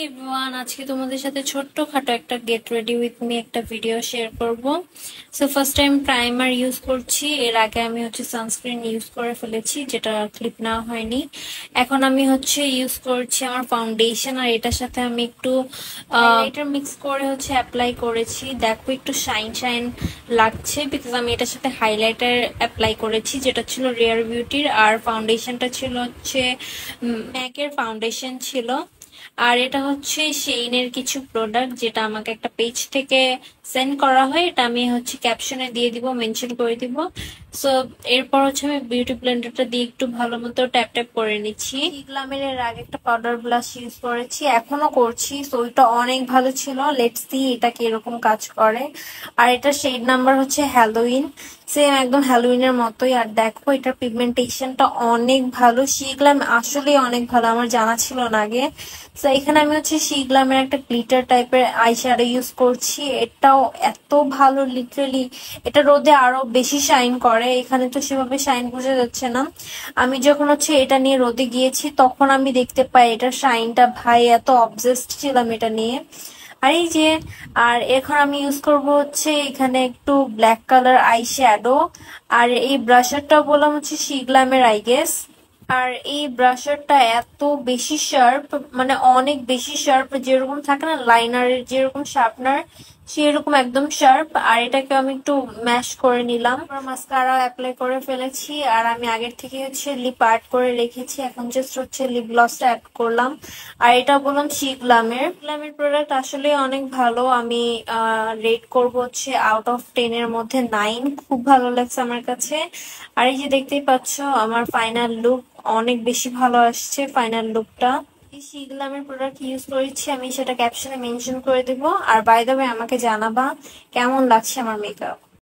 Everyone, আজকে তোমাদের সাথে ছোট্টখাটো একটা গেট রেডি উইথ মি একটা ভিডিও শেয়ার করব। So first time primer use করছি। এর আগে আমি সানস্ক্রিন ইউজ করে ফেলেছি, যেটা ক্লিপ নেওয়া হয়নি। এখন আমি ইউজ করছি আমার ফাউন্ডেশন, আর এটার সাথে আমি একটু হাইলাইটার মিক্স করে অ্যাপ্লাই করেছি। দেখো একটু শাইন শাইন লাগছে, বিকজ আমি এটার সাথে হাইলাইটার অ্যাপ্লাই করেছি, যেটা ছিল রিয়ার বিউটির। আর ফাউন্ডেশনটা ছিল ম্যাকের ফাউন্ডেশন ছিল। আর এটা শেইনের কিছু প্রোডাক্ট, যেটা আমাকে একটা পেজ থেকে সেন্ড করা হয়। এটা আমি ক্যাপশনে দিয়ে দিব, মেনশন করে দিব। সো এরপর আমি বিউটি ব্লেন্ডারটা দিয়ে একটু ভালো মতো ট্যাপ ট্যাপ করে নিচ্ছি। গ্ল্যামের এর আগে একটা পাউডার ব্লাশ ইউজ করেছি, এখনো করছি। সো এটা অনেক ভালো ছিল। লেটস সি এটা কিরকম কাজ করে। আর এটা শেড নাম্বার হ্যালোইন, সেম একদম হ্যালোইনের মতোই। আর দেখো এটার পিগমেন্টেশনটা অনেক ভালো। শিগ্লাম আসলে অনেক ভালো, আমার জানা ছিল না আগে। তো এখানে আমি শিগ্লামের একটা গ্লিটার টাইপের আইশ্যাডো ইউজ করছি। এটাও এত ভালো, লিটারালি এটা রোদে আরো বেশি শাইন করে। এখানে তো সেভাবে শাইন বোঝা যাচ্ছে না। আমি যখন এটা নিয়ে রোদে গিয়েছি, তখন আমি দেখতে পাই এটার শাইনটা। ভাই এত অবজেসড ছিলাম এটা নিয়ে। আর এই যে, আর এখন আমি ইউজ করব এখানে একটু ব্ল্যাক কালার আই শ্যাডো। আর এই ব্রাশারটা বললাম শিগ্লামের, আই গেস। আর এই ব্রাশারটা এত বেশি শার্প, মানে অনেক বেশি শার্প। যেরকম থাকে না লাইনারের যেরকম শার্পনার, সেরকম একদম শার্প। আর এটাকে আমি একটু ম্যাশ করে নিলাম। মাস্কারা অ্যাপ্লাই করে ফেলেছি। আর আমি আগের থেকে লিপ আর্ট করে রেখেছি, এখন জাস্ট লিপ গ্লসটা অ্যাড করলাম। আর এটা বললাম শিগ্লামের প্রোডাক্ট আসলে অনেক ভালো। আমি রেট করব আউট অফ 10 এর মধ্যে 9। খুব ভালো লাগছে আমার কাছে। আর এই যে দেখতেই পাচ্ছ আমার ফাইনাল লুক অনেক বেশি ভালো আসছে। ফাইনাল লুকটা শিগ্লামের প্রোডাক্ট ইউজ করেছি আমি, সেটা ক্যাপশনে মেনশন করে দেবো। আর বাই দ্য ওয়ে আমাকে জানাবা কেমন লাগছে আমার মেকআপ।